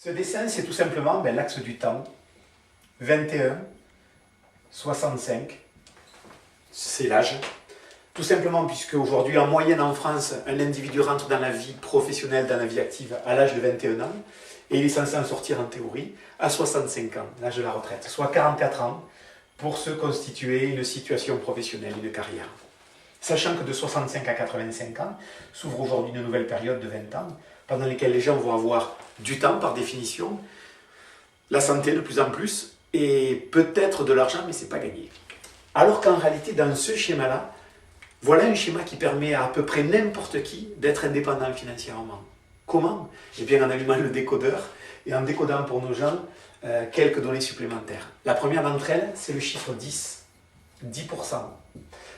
Ce dessin, c'est tout simplement l'axe du temps. 21, 65, c'est l'âge. Tout simplement puisque aujourd'hui, en moyenne en France, un individu rentre dans la vie professionnelle, dans la vie active à l'âge de 21 ans, et il est censé en sortir en théorie à 65 ans, l'âge de la retraite, soit 44 ans pour se constituer une situation professionnelle, une carrière. Sachant que de 65 à 85 ans s'ouvre aujourd'hui une nouvelle période de 20 ans, pendant laquelle les gens vont avoir du temps par définition, la santé de plus en plus, et peut-être de l'argent, mais ce n'est pas gagné. Alors qu'en réalité, dans ce schéma-là, voilà un schéma qui permet à peu près n'importe qui d'être indépendant financièrement. Comment? Eh bien en allumant le décodeur et en décodant pour nos gens quelques données supplémentaires. La première d'entre elles, c'est le chiffre 10. 10%.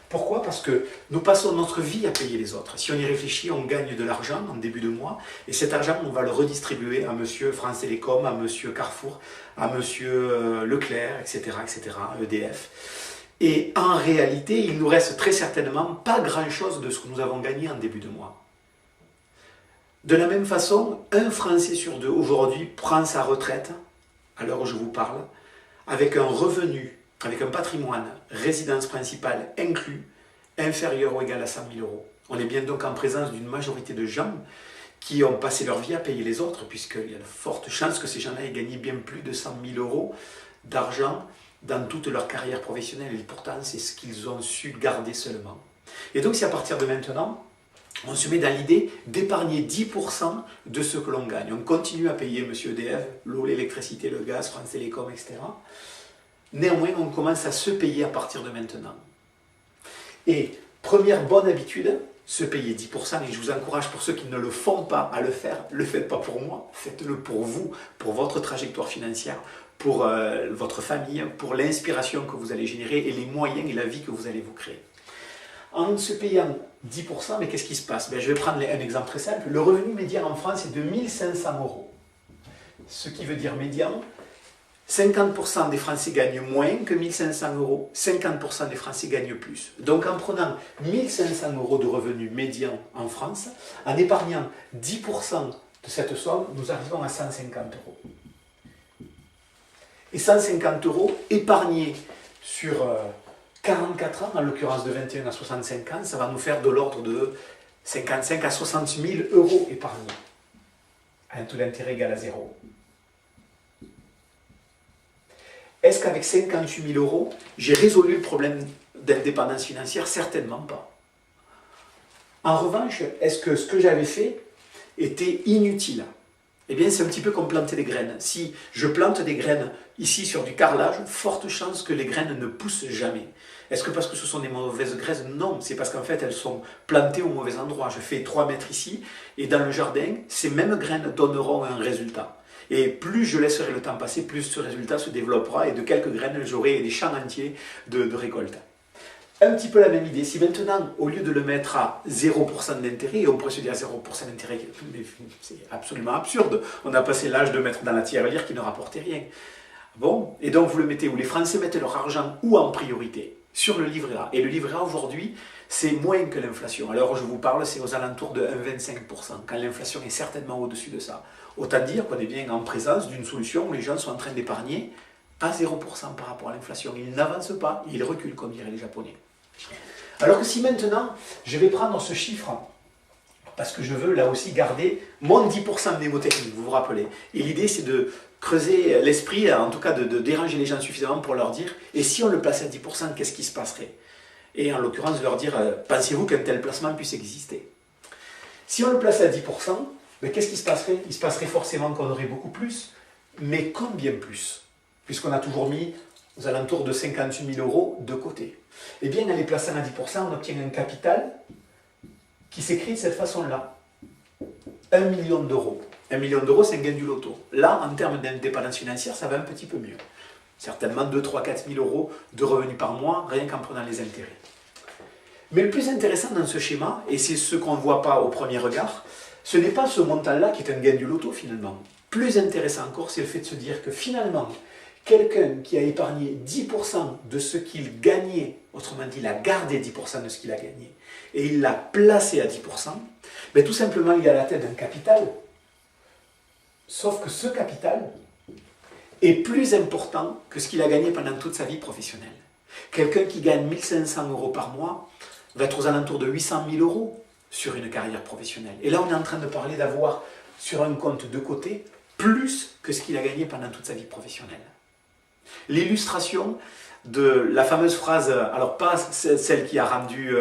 Pourquoi? Parce que nous passons notre vie à payer les autres. Si on y réfléchit, on gagne de l'argent en début de mois, et cet argent, on va le redistribuer à monsieur France Télécom, à monsieur Carrefour, à monsieur Leclerc, etc., EDF. Et en réalité, il nous reste très certainement pas grand-chose de ce que nous avons gagné en début de mois. De la même façon, un Français sur deux aujourd'hui prend sa retraite, à l'heure où je vous parle, avec un revenu, avec un patrimoine, résidence principale inclus, inférieur ou égal à 100 000 euros. On est bien donc en présence d'une majorité de gens qui ont passé leur vie à payer les autres, puisqu'il y a de fortes chances que ces gens-là aient gagné bien plus de 100 000 euros d'argent dans toute leur carrière professionnelle. Et pourtant, c'est ce qu'ils ont su garder seulement. Et donc, c'est à partir de maintenant, on se met dans l'idée d'épargner 10% de ce que l'on gagne. On continue à payer monsieur EDF, l'eau, l'électricité, le gaz, France Télécom, etc. Néanmoins, on commence à se payer à partir de maintenant. Et première bonne habitude, se payer 10%, et je vous encourage pour ceux qui ne le font pas à le faire, ne le faites pas pour moi, faites-le pour vous, pour votre trajectoire financière, pour votre famille, pour l'inspiration que vous allez générer et les moyens et la vie que vous allez vous créer. En se payant 10%, mais qu'est-ce qui se passe? Je vais prendre un exemple très simple. Le revenu médian en France est de 1 500 euros. Ce qui veut dire médian, 50% des Français gagnent moins que 1 500 euros, 50% des Français gagnent plus. Donc en prenant 1 500 euros de revenu médian en France, en épargnant 10% de cette somme, nous arrivons à 150 euros. Et 150 euros épargnés sur 44 ans, en l'occurrence de 21 à 65 ans, ça va nous faire de l'ordre de 55 à 60 000 euros épargnés, à un taux d'intérêt égal à 0. Est-ce qu'avec 58 000 euros, j'ai résolu le problème d'indépendance financière? Certainement pas. En revanche, est-ce que ce que j'avais fait était inutile? Eh bien, c'est un petit peu comme planter des graines. Si je plante des graines ici sur du carrelage, forte chance que les graines ne poussent jamais. Est-ce que parce que ce sont des mauvaises graines? Non, c'est parce qu'en fait, elles sont plantées au mauvais endroit. Je fais 3 mètres ici, et dans le jardin, ces mêmes graines donneront un résultat. Et plus je laisserai le temps passer, plus ce résultat se développera, et de quelques graines, j'aurai des champs entiers de récolte. Un petit peu la même idée. Si maintenant, au lieu de le mettre à 0% d'intérêt, et on pourrait se dire à 0% d'intérêt, c'est absolument absurde, on a passé l'âge de mettre dans la tirelire qui ne rapportait rien. Bon, et donc vous le mettez où? Les Français mettent leur argent où en priorité? Sur le livret A. Et le livret A aujourd'hui, c'est moins que l'inflation. Alors je vous parle, c'est aux alentours de 1,25%, quand l'inflation est certainement au-dessus de ça. Autant dire qu'on est bien en présence d'une solution où les gens sont en train d'épargner à 0% par rapport à l'inflation. Ils n'avancent pas, ils reculent, comme diraient les Japonais. Alors que si maintenant, je vais prendre ce chiffre, parce que je veux là aussi garder mon 10% mnémotechnique, vous vous rappelez. Et l'idée, c'est de creuser l'esprit, en tout cas de déranger les gens suffisamment pour leur dire, et si on le plaçait à 10%, qu'est-ce qui se passerait? Et en l'occurrence, de leur dire, pensez-vous qu'un tel placement puisse exister? Si on le plaçait à 10%, qu'est-ce qui se passerait? Il se passerait forcément qu'on aurait beaucoup plus, mais combien plus? Puisqu'on a toujours mis aux alentours de 58 000 euros de côté. Eh bien, en les plaçant à 10%, on obtient un capital qui s'écrit de cette façon-là. 1 million d'euros. 1 million d'euros, c'est un gain du loto. Là, en termes d'indépendance financière, ça va un petit peu mieux. Certainement 2, 3, 4 000 euros de revenus par mois, rien qu'en prenant les intérêts. Mais le plus intéressant dans ce schéma, et c'est ce qu'on ne voit pas au premier regard, ce n'est pas ce montant-là qui est un gain du loto finalement. Plus intéressant encore, c'est le fait de se dire que finalement, quelqu'un qui a épargné 10% de ce qu'il gagnait, autrement dit, il a gardé 10% de ce qu'il a gagné, et il l'a placé à 10%, tout simplement, il est à la tête d'un capital. Sauf que ce capital est plus important que ce qu'il a gagné pendant toute sa vie professionnelle. Quelqu'un qui gagne 1 500 € par mois va être aux alentours de 800 000 € sur une carrière professionnelle. Et là, on est en train de parler d'avoir sur un compte de côté plus que ce qu'il a gagné pendant toute sa vie professionnelle. L'illustration de la fameuse phrase, alors pas celle qui a rendu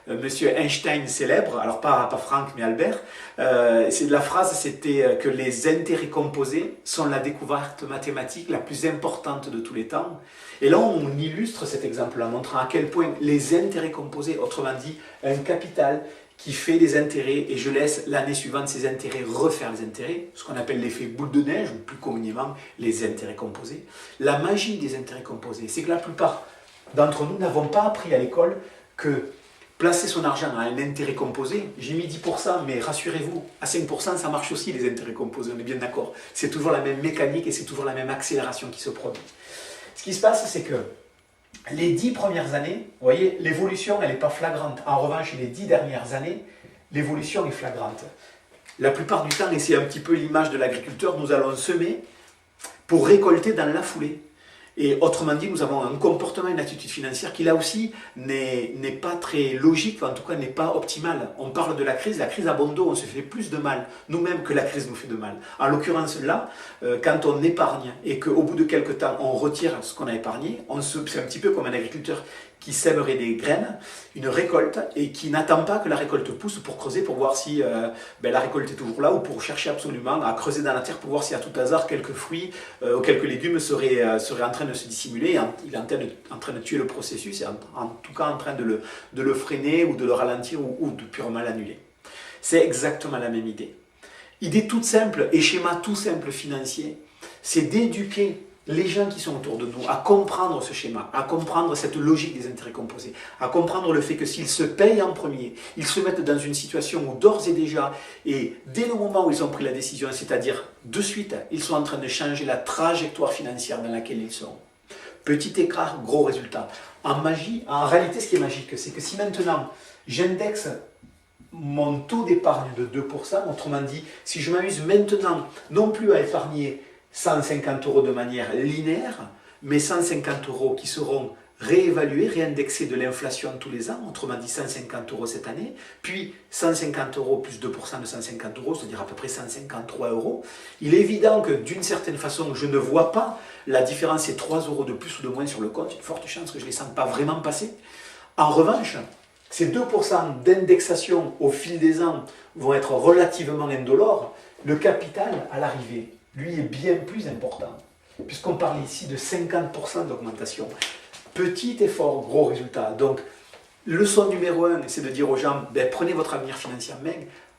Monsieur Einstein célèbre, alors pas Franck mais Albert, la phrase c'était que les intérêts composés sont la découverte mathématique la plus importante de tous les temps. Et là on illustre cet exemple en montrant à quel point les intérêts composés, autrement dit un capital qui fait des intérêts, et je laisse l'année suivante ces intérêts refaire les intérêts, ce qu'on appelle l'effet boule de neige, ou plus communément les intérêts composés. La magie des intérêts composés, c'est que la plupart d'entre nous n'avons pas appris à l'école que placer son argent à un intérêt composé, j'ai mis 10%, mais rassurez-vous, à 5% ça marche aussi les intérêts composés, on est bien d'accord. C'est toujours la même mécanique et c'est toujours la même accélération qui se produit. Ce qui se passe, c'est que les 10 premières années, vous voyez, l'évolution, elle n'est pas flagrante. En revanche, les 10 dernières années, l'évolution est flagrante. La plupart du temps, et c'est un petit peu l'image de l'agriculteur, nous allons semer pour récolter dans la foulée. Et autrement dit, nous avons un comportement, une attitude financière qui là aussi n'est pas très logique, en tout cas n'est pas optimale. On parle de la crise à bon dos, on se fait plus de mal, nous-mêmes que la crise nous fait de mal. En l'occurrence là, quand on épargne et qu'au bout de quelques temps on retire ce qu'on a épargné, c'est un petit peu comme un agriculteur qui sèmerait des graines, une récolte, et qui n'attend pas que la récolte pousse pour creuser, pour voir si la récolte est toujours là, ou pour chercher absolument à creuser dans la terre pour voir si à tout hasard quelques fruits ou quelques légumes seraient en train de se dissimuler. Il est en train de tuer le processus, et en tout cas en train de le freiner ou de le ralentir ou de purement l'annuler. C'est exactement la même idée. Idée toute simple et schéma tout simple financier, c'est d'éduquer les gens qui sont autour de nous à comprendre ce schéma, à comprendre cette logique des intérêts composés, à comprendre le fait que s'ils se payent en premier, ils se mettent dans une situation où d'ores et déjà, et dès le moment où ils ont pris la décision, c'est-à-dire de suite, ils sont en train de changer la trajectoire financière dans laquelle ils sont. Petit écart, gros résultat. En réalité, ce qui est magique, c'est que si maintenant j'indexe mon taux d'épargne de 2%, autrement dit, si je m'amuse maintenant non plus à épargner 150 € de manière linéaire, mais 150 € qui seront réévalués, réindexés de l'inflation tous les ans, autrement dit 150 € cette année, puis 150 € plus 2% de 150 €, c'est-à-dire à peu près 153 €. Il est évident que d'une certaine façon, je ne vois pas la différence, c'est 3 € de plus ou de moins sur le compte, une forte chance que je ne les sente pas vraiment passer. En revanche, ces 2% d'indexation au fil des ans vont être relativement indolores. Le capital, à l'arrivée, lui est bien plus important, puisqu'on parle ici de 50% d'augmentation. Petit effort, gros résultat. Donc, leçon numéro 1, c'est de dire aux gens, prenez votre avenir financier en main,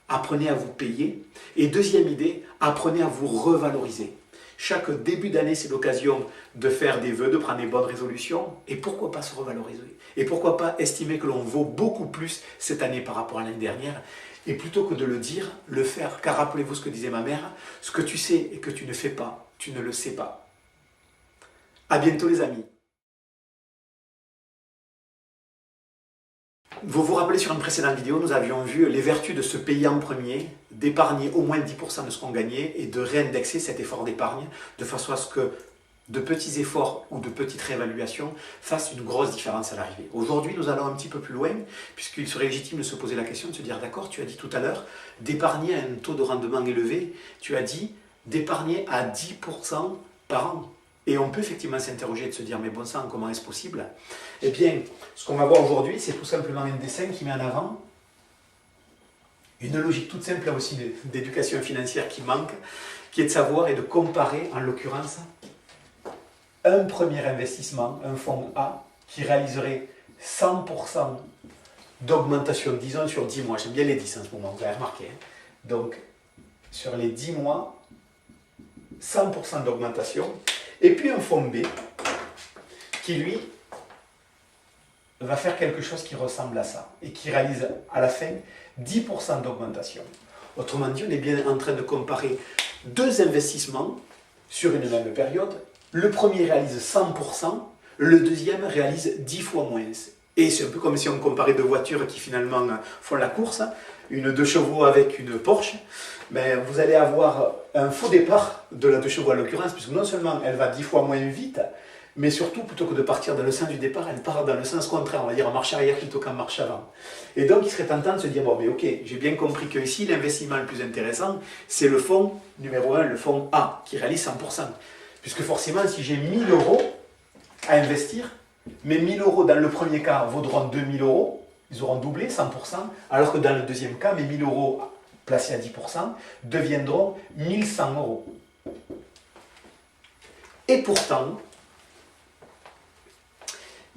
apprenez à vous payer. Et deuxième idée, apprenez à vous revaloriser. Chaque début d'année, c'est l'occasion de faire des vœux, de prendre des bonnes résolutions. Et pourquoi pas se revaloriser? Et pourquoi pas estimer que l'on vaut beaucoup plus cette année par rapport à l'année dernière? Et plutôt que de le dire, le faire. Car rappelez-vous ce que disait ma mère, ce que tu sais et que tu ne fais pas, tu ne le sais pas. À bientôt les amis. Vous vous rappelez sur une précédente vidéo, nous avions vu les vertus de se payer en premier, d'épargner au moins 10% de ce qu'on gagnait et de réindexer cet effort d'épargne de façon à ce que de petits efforts ou de petites réévaluations fassent une grosse différence à l'arrivée. Aujourd'hui, nous allons un petit peu plus loin, puisqu'il serait légitime de se poser la question, de se dire, d'accord, tu as dit tout à l'heure, d'épargner à un taux de rendement élevé, tu as dit d'épargner à 10% par an. Et on peut effectivement s'interroger et de se dire, mais bon sang, comment est-ce possible? Eh bien, ce qu'on va voir aujourd'hui, c'est tout simplement un dessin qui met en avant une logique toute simple là aussi d'éducation financière qui manque, qui est de savoir et de comparer, en l'occurrence, un premier investissement, un fonds A, qui réaliserait 100% d'augmentation, disons, sur 10 mois. J'aime bien les 10 en ce moment, vous avez remarqué. Hein. Donc, sur les 10 mois, 100% d'augmentation. Et puis un fonds B, qui lui, va faire quelque chose qui ressemble à ça, et qui réalise à la fin 10% d'augmentation. Autrement dit, on est bien en train de comparer deux investissements sur une même période. Le premier réalise 100%, le deuxième réalise 10 fois moins. Et c'est un peu comme si on comparait deux voitures qui finalement font la course. une 2 chevaux avec une Porsche, ben, vous allez avoir un faux départ de la 2 chevaux à l'occurrence, puisque non seulement elle va 10 fois moins vite, mais surtout, plutôt que de partir dans le sens du départ, elle part dans le sens contraire, on va dire en marche arrière plutôt qu'en marche avant. Et donc, il serait tentant de se dire, bon, mais ok, j'ai bien compris que ici, l'investissement le plus intéressant, c'est le fonds numéro 1, le fonds A, qui réalise 100%. Puisque forcément, si j'ai 1000 euros à investir, mes 1000 euros dans le premier cas vaudront 2000 euros, ils auront doublé, 100%, alors que dans le deuxième cas, mes 1000 euros placés à 10% deviendront 1100 euros. Et pourtant,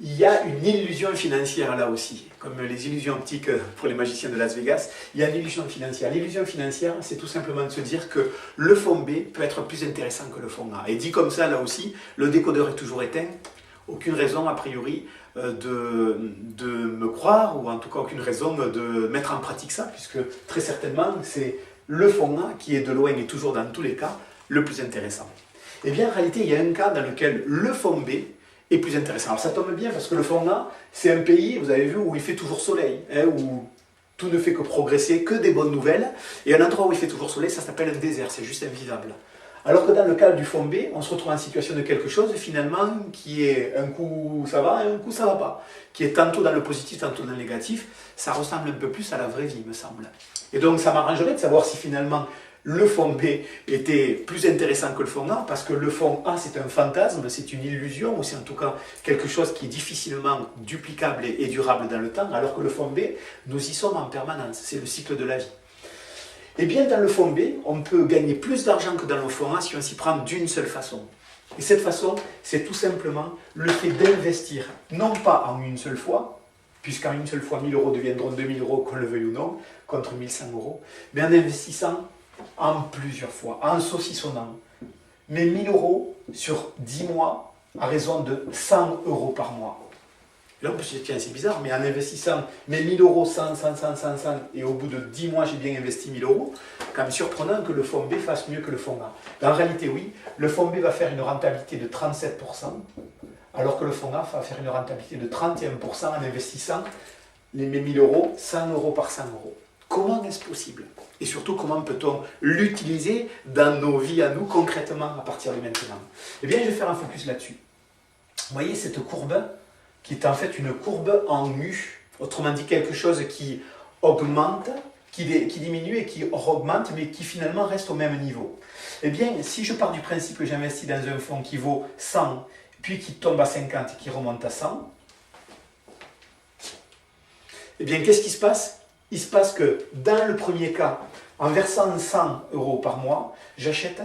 il y a une illusion financière là aussi, comme les illusions optiques pour les magiciens de Las Vegas, il y a une illusion financière. L'illusion financière, c'est tout simplement de se dire que le fonds B peut être plus intéressant que le fonds A. Et dit comme ça, là aussi, le décodeur est toujours éteint. Aucune raison, a priori, de me croire, ou en tout cas aucune raison de mettre en pratique ça, puisque très certainement, c'est le fonds A qui est de loin et toujours dans tous les cas le plus intéressant. Eh bien, en réalité, il y a un cas dans lequel le fonds B est plus intéressant. Alors ça tombe bien parce que le fonds A, c'est un pays, vous avez vu, où il fait toujours soleil, hein, où tout ne fait que progresser, que des bonnes nouvelles. Et un endroit où il fait toujours soleil, ça s'appelle un désert, c'est juste invivable. Alors que dans le cas du fonds B, on se retrouve en situation de quelque chose finalement qui est un coup ça va et un coup ça va pas, qui est tantôt dans le positif, tantôt dans le négatif. Ça ressemble un peu plus à la vraie vie, me semble. Et donc ça m'arrangerait de savoir si finalement le fonds B était plus intéressant que le fonds A, parce que le fonds A c'est un fantasme, c'est une illusion, ou c'est en tout cas quelque chose qui est difficilement duplicable et durable dans le temps, alors que le fonds B, nous y sommes en permanence, c'est le cycle de la vie. Eh bien, dans le fonds B, on peut gagner plus d'argent que dans le fonds A si on s'y prend d'une seule façon. Et cette façon, c'est tout simplement le fait d'investir, non pas en une seule fois, puisqu'en une seule fois, 1000 euros deviendront 2000 euros, qu'on le veuille ou non, contre 1100 euros, mais en investissant en plusieurs fois, en saucissonnant. Mais 1000 euros sur 10 mois à raison de 100 euros par mois. Là, on peut se dire, tiens, c'est bizarre, mais en investissant mes 1000 euros, 100, et au bout de 10 mois, j'ai bien investi 1000 euros, quand même surprenant que le fonds B fasse mieux que le fonds A. En réalité, oui, le fonds B va faire une rentabilité de 37%, alors que le fonds A va faire une rentabilité de 31% en investissant mes 1000 euros, 100 euros par 100 euros. Comment est-ce possible? Et surtout, comment peut-on l'utiliser dans nos vies à nous, concrètement, à partir de maintenant? Eh bien, je vais faire un focus là-dessus. Vous voyez cette courbe qui est en fait une courbe en U, autrement dit quelque chose qui augmente, qui diminue et qui augmente, mais qui finalement reste au même niveau. Eh bien, si je pars du principe que j'investis dans un fonds qui vaut 100, puis qui tombe à 50 et qui remonte à 100, eh bien, qu'est-ce qui se passe? Il se passe que dans le premier cas, en versant 100 euros par mois, j'achète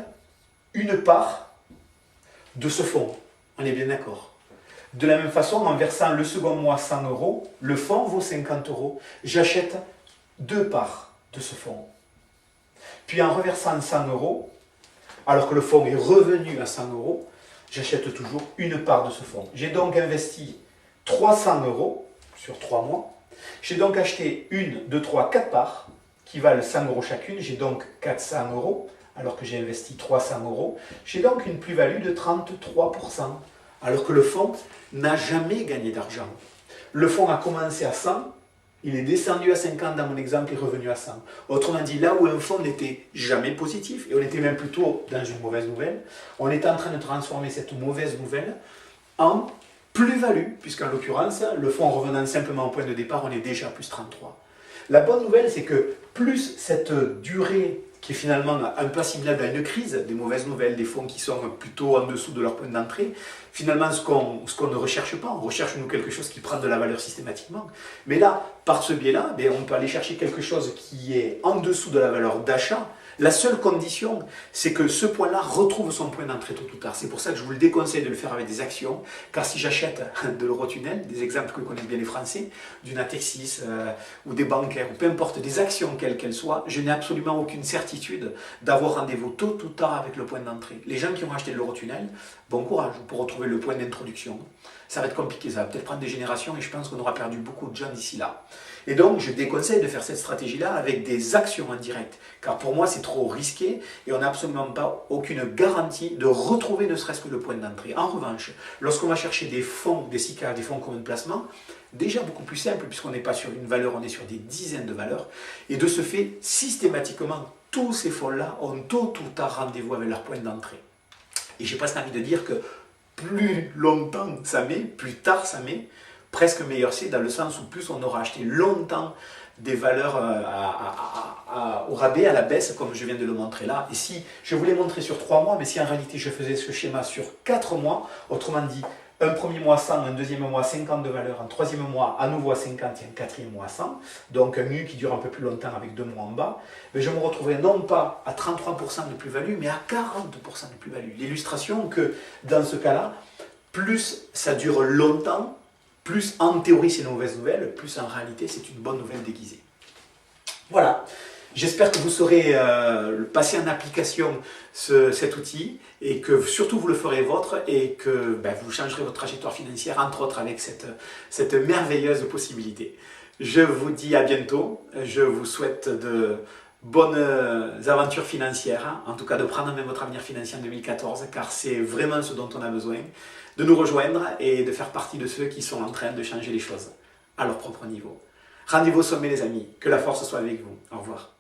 une part de ce fonds. On est bien d'accord. De la même façon, en versant le second mois 100 euros, le fonds vaut 50 euros. J'achète 2 parts de ce fonds. Puis en reversant 100 euros, alors que le fonds est revenu à 100 euros, j'achète toujours une part de ce fonds. J'ai donc investi 300 euros sur 3 mois. J'ai donc acheté 1, 2, 3, 4 parts qui valent 100 euros chacune. J'ai donc 400 euros alors que j'ai investi 300 euros. J'ai donc une plus-value de 33%. Alors que le fonds n'a jamais gagné d'argent. Le fonds a commencé à 100, il est descendu à 50 dans mon exemple et est revenu à 100. Autrement dit, là où un fonds n'était jamais positif, et on était même plutôt dans une mauvaise nouvelle, on est en train de transformer cette mauvaise nouvelle en plus-value, puisqu'en l'occurrence, le fonds revenant simplement au point de départ, on est déjà à plus 33. La bonne nouvelle, c'est que plus cette durée qui est finalement un peu assimilable à une crise, des mauvaises nouvelles, des fonds qui sont plutôt en dessous de leur point d'entrée, finalement ce qu'on ne recherche pas, on recherche nous quelque chose qui prend de la valeur systématiquement. Mais là, par ce biais-là, on peut aller chercher quelque chose qui est en dessous de la valeur d'achat. La seule condition, c'est que ce point-là retrouve son point d'entrée tôt ou tard. C'est pour ça que je vous le déconseille de le faire avec des actions, car si j'achète de l'Eurotunnel, des exemples que connaissent bien les Français, du Natixis ou des bancaires, ou peu importe, des actions quelles qu'elles soient, je n'ai absolument aucune certitude d'avoir rendez-vous tôt ou tard avec le point d'entrée. Les gens qui ont acheté de l'Eurotunnel, bon courage pour retrouver le point d'introduction. Ça va être compliqué, ça va peut-être prendre des générations et je pense qu'on aura perdu beaucoup de gens d'ici là. Et donc, je déconseille de faire cette stratégie-là avec des actions en direct, car pour moi, c'est trop risqué et on n'a absolument pas aucune garantie de retrouver ne serait-ce que le point d'entrée. En revanche, lorsqu'on va chercher des fonds, des SICA, des fonds communs de placement, déjà beaucoup plus simple, puisqu'on n'est pas sur une valeur, on est sur des dizaines de valeurs. Et de ce fait, systématiquement, tous ces fonds-là ont tôt ou tard rendez-vous avec leur point d'entrée. Et j'ai presque envie de dire que plus longtemps ça met, plus tard ça met, presque meilleur c'est, dans le sens où plus on aura acheté longtemps des valeurs au rabais, à la baisse, comme je viens de le montrer là. Et si je vous l'ai montré sur 3 mois, mais si en réalité je faisais ce schéma sur 4 mois, autrement dit, un premier mois 100, un deuxième mois 50 de valeur, un troisième mois à nouveau à 50 et un quatrième mois à 100, donc un U qui dure un peu plus longtemps avec 2 mois en bas, mais je me retrouverai non pas à 33% de plus-value, mais à 40% de plus-value. L'illustration que dans ce cas-là, plus ça dure longtemps, plus en théorie c'est une mauvaise nouvelle, plus en réalité c'est une bonne nouvelle déguisée. Voilà, j'espère que vous saurez passer en application cet outil et que surtout vous le ferez vôtre et que vous changerez votre trajectoire financière, entre autres avec cette merveilleuse possibilité. Je vous dis à bientôt, je vous souhaite de bonnes aventures financières, en tout cas de prendre en main votre avenir financier en 2014, car c'est vraiment ce dont on a besoin, de nous rejoindre et de faire partie de ceux qui sont en train de changer les choses à leur propre niveau. Rendez-vous au sommet les amis, que la force soit avec vous. Au revoir.